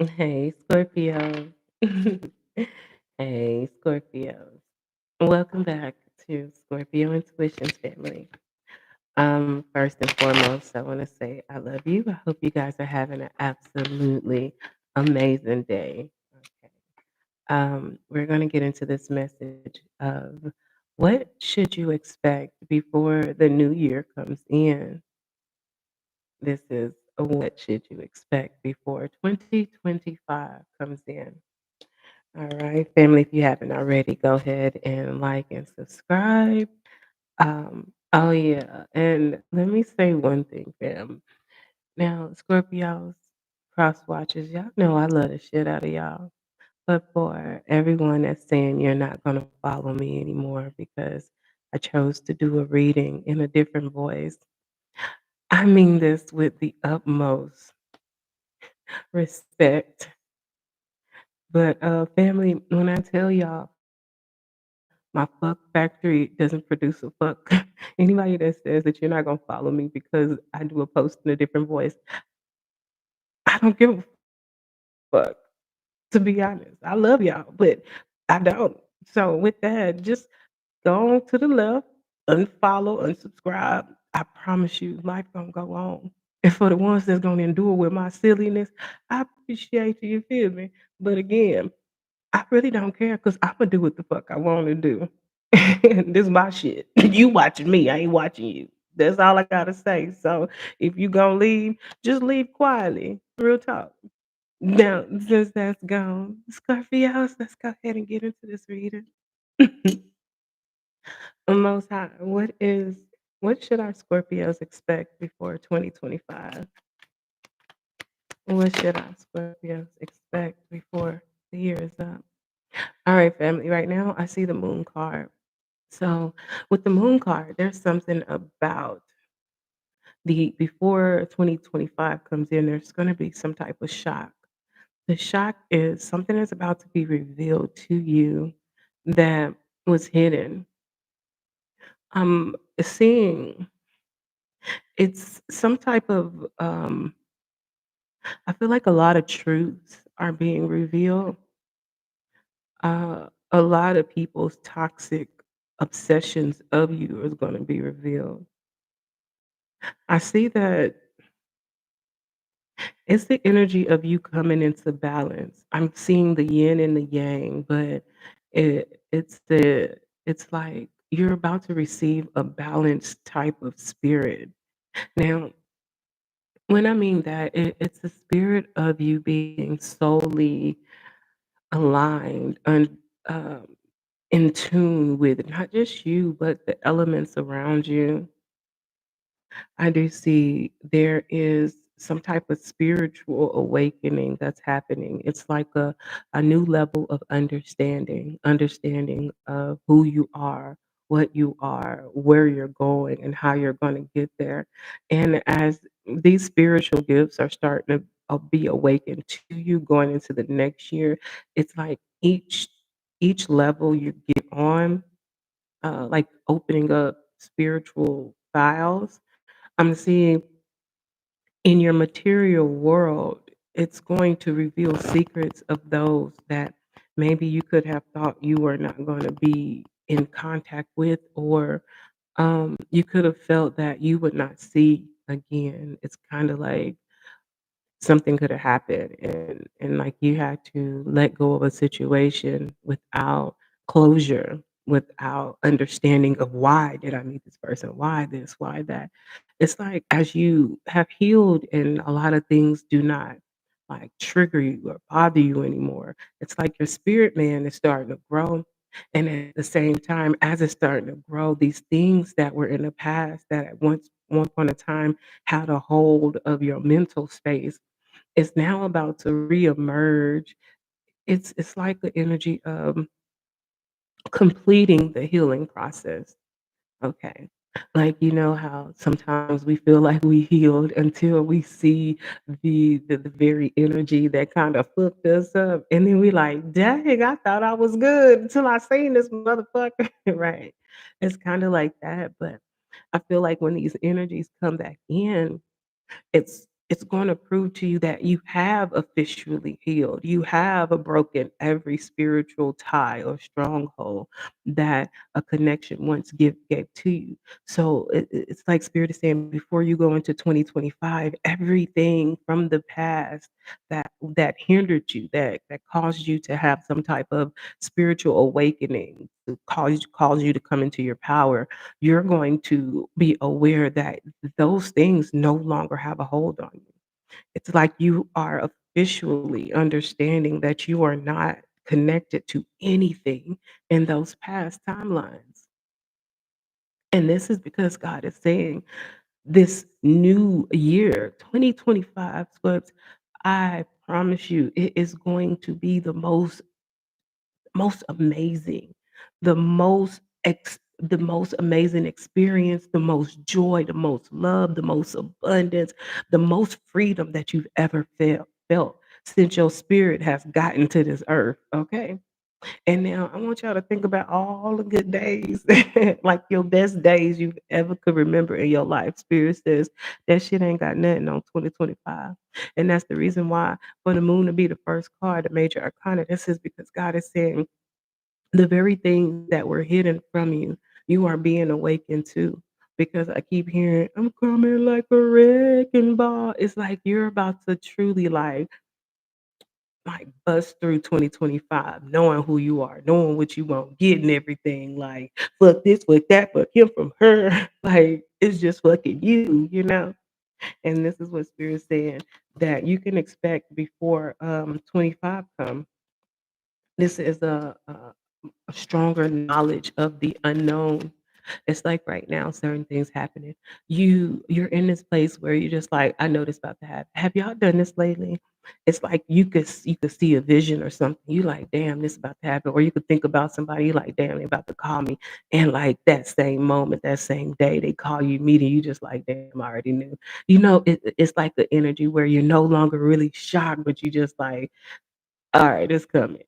Hey, Scorpio. Hey, Scorpios. Welcome back to Scorpio Intuitions family. First and foremost, I want to say I love you. I hope you guys are having an absolutely amazing day. Okay. We're going to get into this message of what should you expect before the new year comes in. This is a what should you expect before 2025 comes in. All right, family, if you haven't already, go ahead and like and subscribe. Oh yeah, and let me say one thing, fam. Now, Scorpios, cross watchers, y'all know I love the shit out of y'all. But for everyone that's saying you're not gonna follow me anymore because I chose to do a reading in a different voice, I mean this with the utmost respect. But family, when I tell y'all my fuck factory doesn't produce a fuck. Anybody that says that you're not gonna follow me because I do a post in a different voice, I don't give a fuck. To be honest, I love y'all, but I don't. So with that, just go on to the left, unfollow, unsubscribe. I promise you, life gonna go on. And for the ones that's gonna endure with my silliness, I appreciate you. You feel me? But again, I really don't care because 'cause Imma do what the fuck I wanna do. This my shit. You watching me, I ain't watching you. That's all I gotta say. So, if you gonna leave, just leave quietly. Real talk. Now, since that's gone, Scorpios, let's go ahead and get into this reading. Most High, what should our Scorpios expect before 2025? What should our Scorpios expect before the year is up? All right, family, right now I see the moon card. So with the moon card, there's something about the before 2025 comes in, there's going to be some type of shock. The shock is something that's about to be revealed to you that was hidden. I'm seeing it's some type of I feel like a lot of truths are being revealed. A lot of people's toxic obsessions of you is going to be revealed. I see that it's the energy of you coming into balance. I'm seeing the yin and the yang, but it's like you're about to receive a balanced type of spirit. Now, when I mean that, it's the spirit of you being solely aligned and um, in tune with not just you, but the elements around you. I do see there is some type of spiritual awakening that's happening. It's like a new level of understanding of who you are, what you are, where you're going, and how you're going to get there. And as these spiritual gifts are starting to be awakened to you going into the next year, it's like each level you get on, like opening up spiritual files. I'm seeing in your material world, it's going to reveal secrets of those that maybe you could have thought you were not going to be in contact with, or you could have felt that you would not see again. It's kind of like something could have happened, and like you had to let go of a situation without closure, without understanding of why did I meet this person, why this, why that. It's like as you have healed and a lot of things do not like trigger you or bother you anymore, it's like your spirit man is starting to grow. And at the same time, as it's starting to grow, these things that were in the past that at one point in time had a hold of your mental space is now about to reemerge. It's like the energy of completing the healing process. Okay. Like, you know how sometimes we feel like we healed until we see the very energy that kind of fucked us up. And then we like, dang, I thought I was good until I seen this motherfucker. Right. It's kind of like that. But I feel like when these energies come back in, It's gonna prove to you that you have officially healed. You have broken every spiritual tie or stronghold that a connection once gave to you. So it's like Spirit is saying before you go into 2025, everything from the past that hindered you, that caused you to have some type of spiritual awakening, to cause you to come into your power, you're going to be aware that those things no longer have a hold on you. It's like you are officially understanding that you are not connected to anything in those past timelines. And this is because God is saying this new year, 2025, Scripts, I promise you, it is going to be the most amazing, the most amazing experience, the most joy, the most love, the most abundance, the most freedom that you've ever felt since your spirit has gotten to this earth, okay? And now I want y'all to think about all the good days, like your best days you've ever could remember in your life. Spirit says that shit ain't got nothing on 2025. And that's the reason why for the moon to be the first card, the major arcana, this is because God is saying the very things that were hidden from you, you are being awakened to. Because I keep hearing, I'm coming like a wrecking ball. It's like you're about to truly like bust through 2025, knowing who you are, knowing what you want, getting everything like fuck this, fuck that, fuck him from her. Like it's just fucking you, you know? And this is what Spirit's saying that you can expect before 25 come. This is a stronger knowledge of the unknown. It's like right now, certain things happening. You're in this place where you're just like, I know this about to happen. Have y'all done this lately? It's like you could see a vision or something. You like, damn, this about to happen. Or you could think about somebody, you like, damn, they about to call me. And like that same moment, that same day, they call you meeting, you just like, damn, I already knew. You know, it's like the energy where you're no longer really shocked, but you just like, alright, it's coming.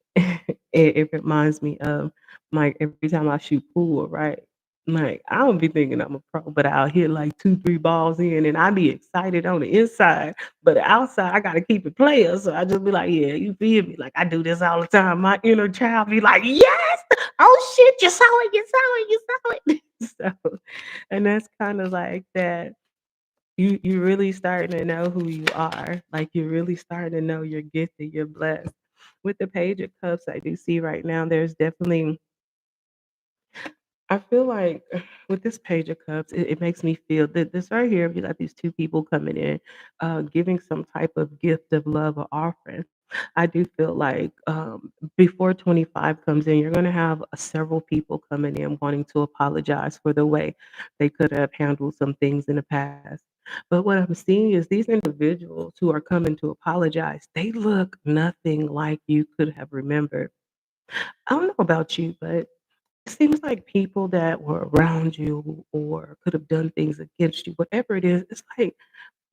It reminds me of, like, every time I shoot pool, right? Like, I don't be thinking I'm a pro, but I'll hit, like, 2, 3 balls in, and I be excited on the inside, but outside, I gotta keep it player, so I just be like, "Yeah, you feel me?" Like, I do this all the time. My inner child be like, "Yes! Oh, shit, you saw it, you saw it, you saw it." So and that's kinda like that you really starting to know who you are. Like, you're really starting to know you're gifted, you're blessed. With the Page of Cups I do see right now, there's definitely I feel like with this Page of Cups, it makes me feel that this right here, you got these 2 people coming in, giving some type of gift of love or offering. I do feel like, before 25 comes in, you're gonna have, several people coming in wanting to apologize for the way they could have handled some things in the past. But what I'm seeing is these individuals who are coming to apologize, they look nothing like you could have remembered. I don't know about you, but it seems like people that were around you or could have done things against you, whatever it is, it's like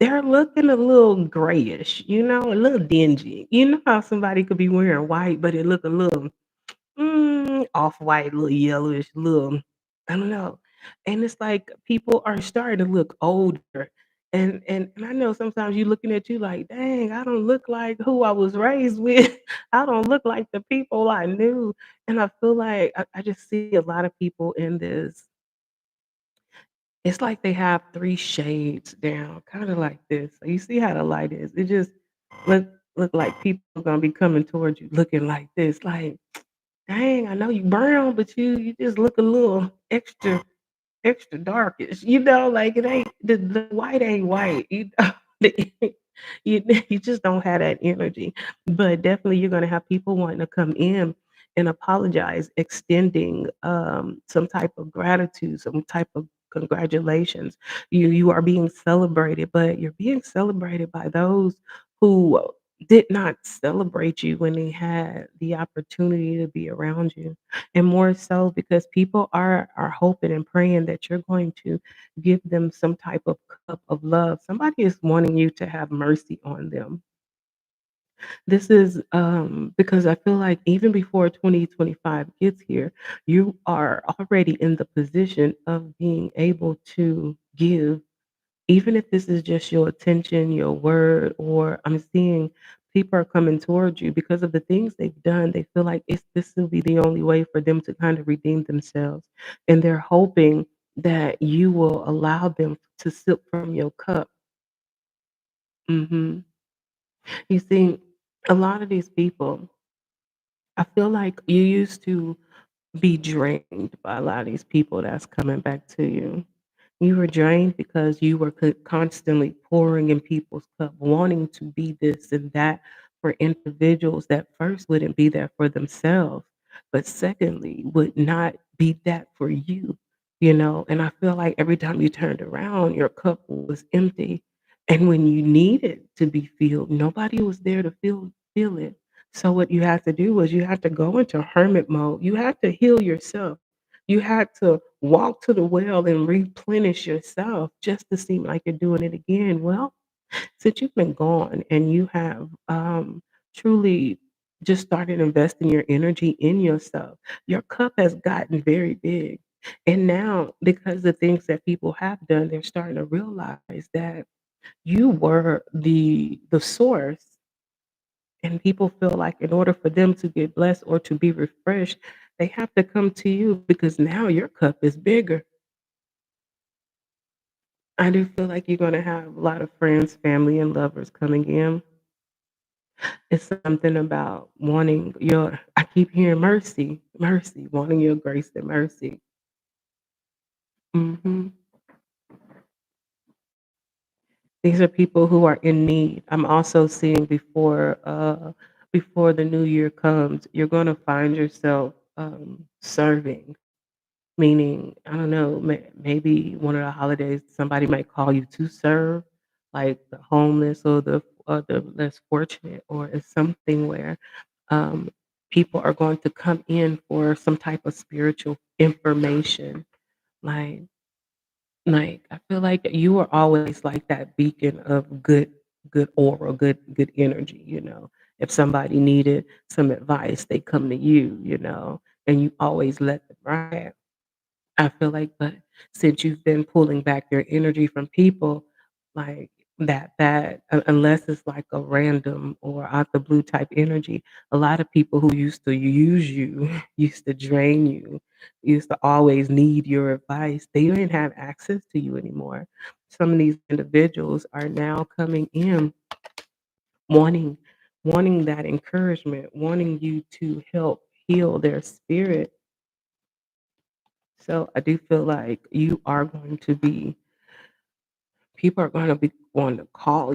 they're looking a little grayish, you know, a little dingy. You know how somebody could be wearing white, but it look a little off-white, little yellowish, little I don't know. And it's like people are starting to look older. And I know sometimes you looking at you like, dang, I don't look like who I was raised with. I don't look like the people I knew. And I feel like I just see a lot of people in this. It's like they have three shades down, kind of like this. So you see how the light is. It just look look like people are gonna be coming towards you looking like this, like dang, I know you brown, but you just look a little extra darkish, you know, like it ain't the white ain't white, you know. You just don't have that energy. But definitely you're gonna have people wanting to come in and apologize, extending some type of gratitude, some type of congratulations. You are being celebrated, but you're being celebrated by those who did not celebrate you when they had the opportunity to be around you. And more so because people are hoping and praying that you're going to give them some type of cup of love. Somebody is wanting you to have mercy on them. This is because I feel like even before 2025 gets here, you are already in the position of being able to give Even if this is just your attention, your word, or I'm seeing people are coming towards you because of the things they've done. They feel like this will be the only way for them to kind of redeem themselves. And they're hoping that you will allow them to sip from your cup. Mhm. You see, a lot of these people, I feel like you used to be drained by a lot of these people that's coming back to you. You were drained because you were constantly pouring in people's cup, wanting to be this and that for individuals that first wouldn't be there for themselves, but secondly, would not be that for you, you know? And I feel like every time you turned around, your cup was empty. And when you needed to be filled, nobody was there to fill it. So what you had to do was you had to go into hermit mode. You had to heal yourself. You had to walk to the well and replenish yourself just to seem like you're doing it again. Well, since you've been gone and you have truly just started investing your energy in yourself, your cup has gotten very big. And now, because the things that people have done, they're starting to realize that you were the source, and people feel like in order for them to get blessed or to be refreshed, they have to come to you because now your cup is bigger. I do feel like you're gonna have a lot of friends, family, and lovers coming in. It's something about wanting your I keep hearing mercy, mercy, wanting your grace and mercy. Mhm. These are people who are in need. I'm also seeing before the new year comes, you're gonna find yourself, serving. Meaning, I don't know, maybe one of the holidays, somebody might call you to serve, like the homeless or the less fortunate, or it's something where, um, people are going to come in for some type of spiritual information. Like I feel like you are always like that beacon of good aura, good energy, you know? If somebody needed some advice, they come to you, you know? And you always let them ride. I feel like, but since you've been pulling back your energy from people, like unless it's like a random or out the blue type energy, a lot of people who used to use you, used to drain you, used to always need your advice, they don't have access to you anymore. Some of these individuals are now coming in wanting wanting that encouragement, wanting you to help heal their spirit. So I do feel like you are going to be people are gonna be wanting to call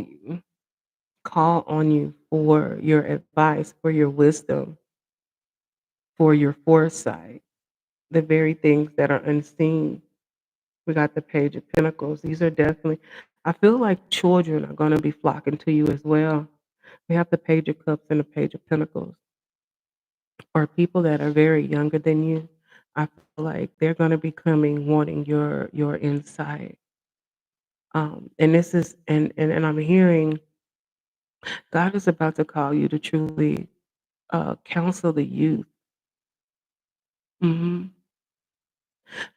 on you for your advice, for your wisdom, for your foresight, the very things that are unseen. We got the Page of Pentacles. These are definitely I feel like children are gonna be flocking to you as well. We have the Page of Cups and the Page of Pentacles. Or people that are very younger than you. I feel like they're gonna be coming wanting your insight. And this is and I'm hearing God is about to call you to truly counsel the youth. Mhm.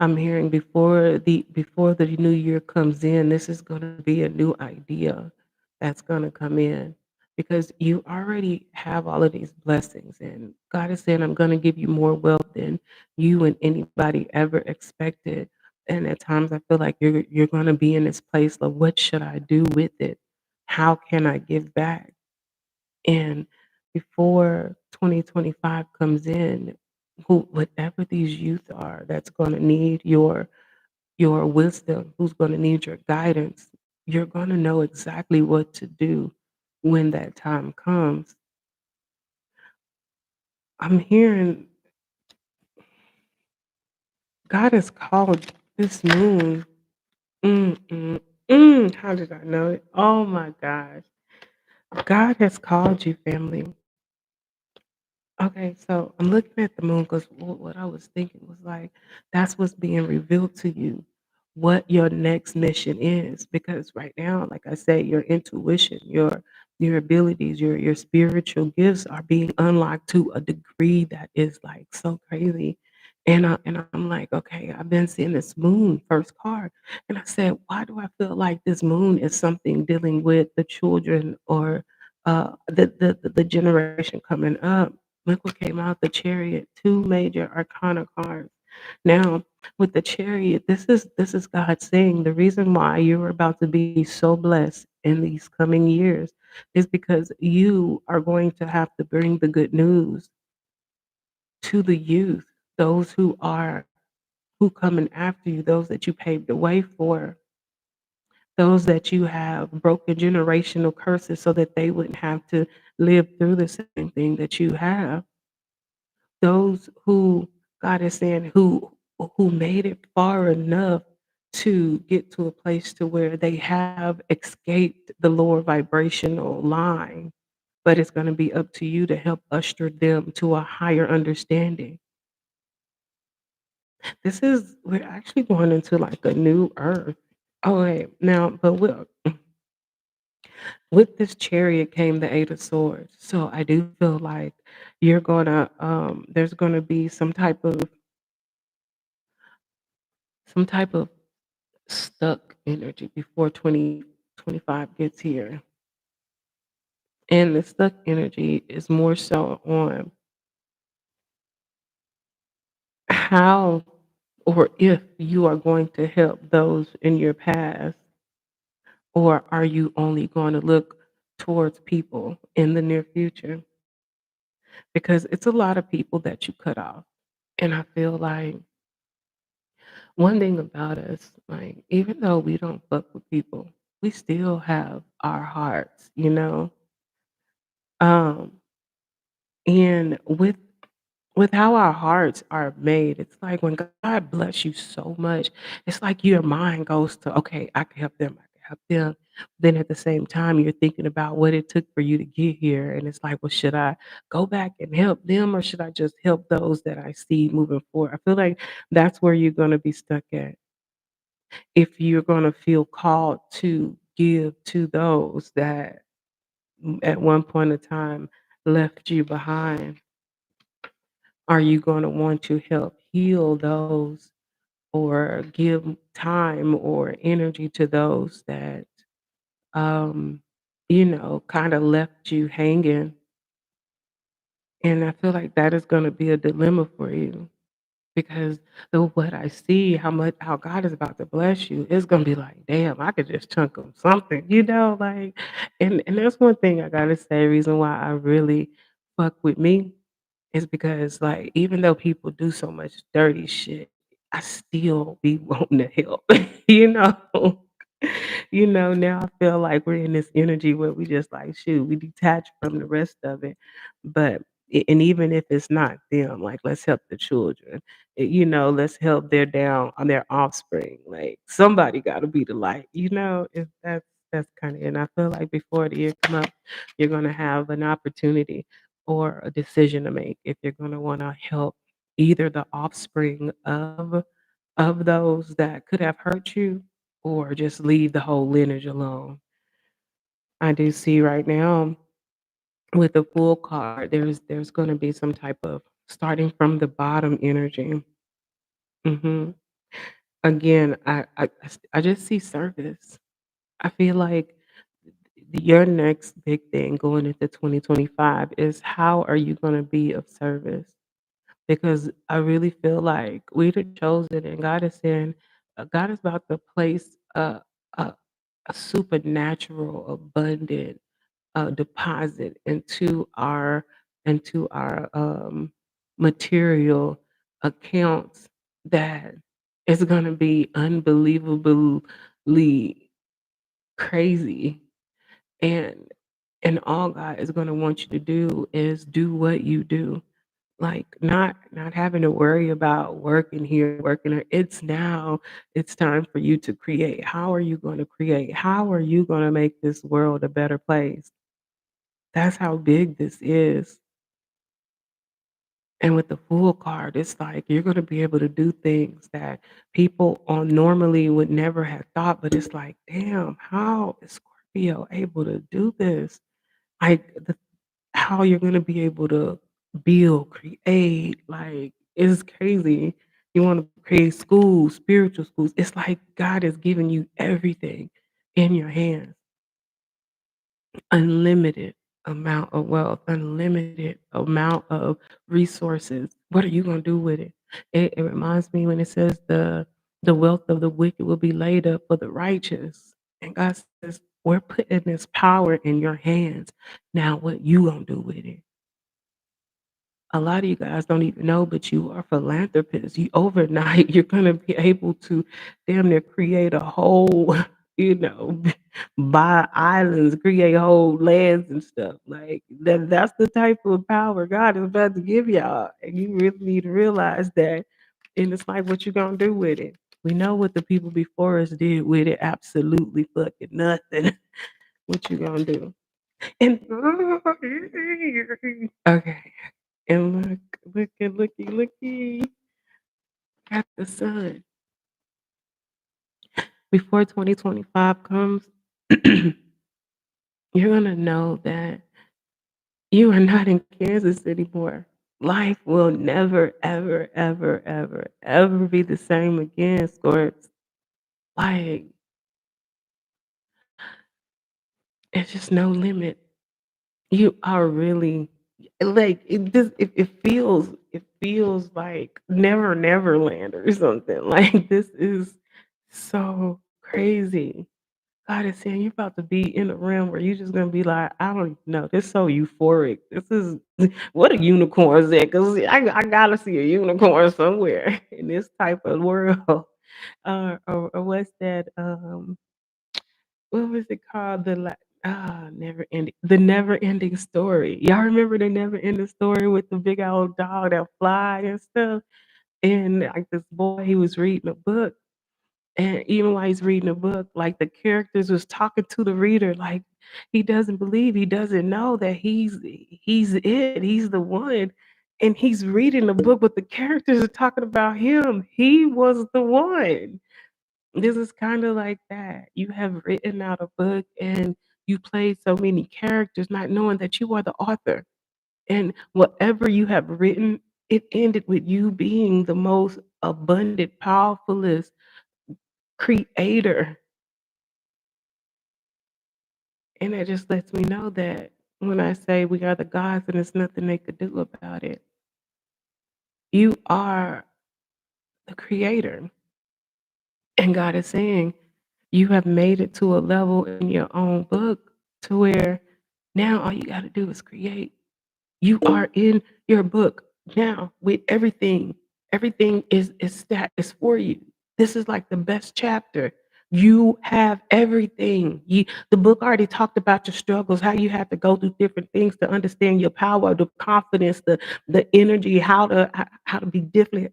I'm hearing before the new year comes in, this is going to be a new idea that's going to come in because you already have all of these blessings, and God is saying, I'm going to give you more wealth than you and anybody ever expected. And at times I feel like you're going to be in this place of what should I do with it? How can I give back? And before 2025 comes in, whatever these youth are that's gonna need your wisdom, who's gonna need your guidance, you're gonna know exactly what to do when that time comes. I'm hearing God has called this moon. How did I know it? Oh my gosh. God has called you, family. Okay, so I'm looking at the moon because what I was thinking was like, that's what's being revealed to you, what your next mission is. Because right now, like I said, your intuition, your abilities, your spiritual gifts are being unlocked to a degree that is like so crazy. And I'm like, "Okay, I've been seeing this moon first card." And I said, "Why do I feel like this moon is something dealing with the children or, the generation coming up?" Look what came out, the Chariot, 2 major arcana cards. Now, with the Chariot, this is God saying the reason why you're about to be so blessed in these coming years is because you are going to have to bring the good news to the youth, those who coming after you, those that you paved the way for, those that you have broken generational curses so that they wouldn't have to live through the same thing that you have. Those who God is saying who made it far enough to get to a place to where they have escaped the lower vibrational line, but it's gonna be up to you to help usher them to a higher understanding. We're actually going into, like, a new earth. Oh, wait, now, but with this Chariot came the 8 of Swords, so I do feel like there's gonna be some type of stuck energy before 2025 gets here, and the stuck energy is more so on how or if you are going to help those in your past, or are you only gonna look towards people in the near future? Because it's a lot of people that you cut off, and I feel like one thing about us, like, even though we don't fuck with people, we still have our hearts, you know? Um, and with how our hearts are made, it's like when God bless you so much, it's like your mind goes to, "Okay, I can help them, I can help them." Then at the same time, you're thinking about what it took for you to get here, and it's like, "Well, should I go back and help them, or should I just help those that I see moving forward?" I feel like that's where you're gonna be stuck at. If you're gonna feel called to give to those that, at one point in time left you behind, are you gonna want to help heal those or give time or energy to those that, um, kinda left you hanging? And I feel like that is gonna be a dilemma for you. Because the what I see, how God is about to bless you, it's gonna be like, "Damn, I could just chunk them something," like, and that's one thing I gotta say, reason why I really fuck with me is because, like, even though people do so much dirty shit, I still be wanting to help, you know? Now I feel like we're in this energy where we just like, shoot, we detach from the rest of it, but and even if it's not them, like, let's help the children, let's help their down on their offspring, like, somebody gotta be the light, if that's kinda and I feel like before the year come up, you're gonna have an opportunity or a decision to make if you're gonna wanna help either the offspring of those that could have hurt you or just leave the whole lineage alone. I do see right now with the full card, there's gonna be some type of starting from the bottom energy. Mhm. Again, I just see service. I feel like your next big thing going into 2025 is how are you gonna be of service? Because I really feel like we the chosen and God is saying, God is about to place a a supernatural, abundant, deposit into our material accounts that is gonna be unbelievably crazy, and all God is gonna want you to do is do what you do. Like, not having to worry about working here, working there. It's time for you to create. How are you gonna create? How are you gonna make this world a better place? That's how big this is. And with the Fool card, it's like you're gonna be able to do things that people on normally would never have thought, but it's like, "Damn, how is Scorpio able to do this?" Like, how you're gonna be able to build, create, like, It's crazy. You wanna create schools, spiritual schools. It's like God is giving you everything in your hands. Unlimited amount of wealth, unlimited amount of resources. What are you gonna do with it? It reminds me when it says the wealth of the wicked will be laid up for the righteous. And God says, we're putting this power in your hands. Now what you gonna do with it? A lot of you guys don't even know, but you are philanthropists. You overnight, you're gonna be able to damn near create a whole, you know, buy islands, create whole lands and stuff. Like that's the type of power God is about to give y'all. And you really need to realize that. And it's like what you gonna do with it. We know what the people before us did with it. Absolutely fucking nothing. What you gonna do? And okay. And looky at the sun. Before 2025 comes, you're gonna know that you are not in Kansas anymore. Life will never, ever, ever, ever, ever be the same again, Scorps. Like, it's just no limit. You are really like it feels like never land or something. Like this is so crazy. God is saying you're about to be in a realm where you're just gonna be like, I don't even know. This so euphoric. This is what a unicorn's at, because I gotta see a unicorn somewhere in this type of world. Or what's that? What was it called? Never ending story. Y'all remember the never ending story with the big old dog that fly and stuff? And like this boy, he was reading a book, and even while he's reading a book, like the characters was talking to the reader, like he doesn't believe, he doesn't know that he's the one. And he's reading the book, but the characters are talking about him. He was the one. This is kind of like that. You have written out a book and you played so many characters, not knowing that you are the author. And whatever you have written, it ended with you being the most abundant, powerfulest creator. And it just lets me know that when I say we are the gods and there's nothing they could do about it, you are the creator. And God is saying, you have made it to a level in your own book to where now all you got to do is create. You are in your book now with everything. Everything is for you. This is like the best chapter. You have everything. The book already talked about your struggles, how you have to go through different things to understand your power, the confidence, the energy, how to be different,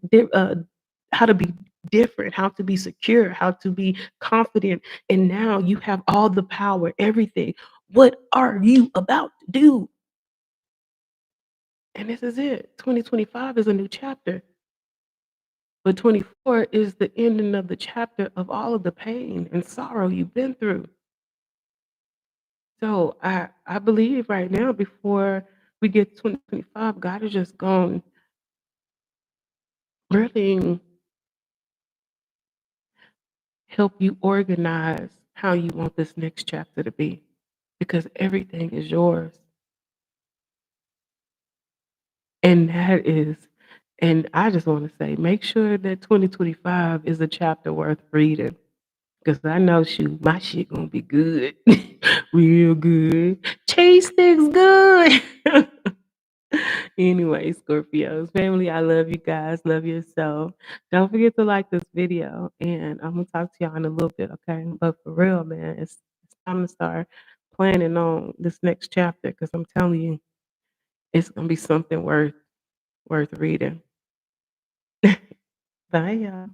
how to be different, how to be secure, how to be confident. And now you have all the power, everything. What are you about to do? And this is it. 2025 is a new chapter, but 24 is the ending of the chapter of all of the pain and sorrow you've been through. So I believe right now, before we get to 2025, God is just going to really help you organize how you want this next chapter to be, because everything is yours. And that is, and I just want to say, make sure that 2025 is a chapter worth reading. Cause I know shoot, my shit gonna be good. Real good. Cheese sticks good. Anyway, Scorpios, family, I love you guys. Love yourself. Don't forget to like this video. And I'm gonna talk to y'all in a little bit, okay? But for real, man, it's time to start planning on this next chapter, because I'm telling you, it's gonna be something worth reading. Bye, y'all.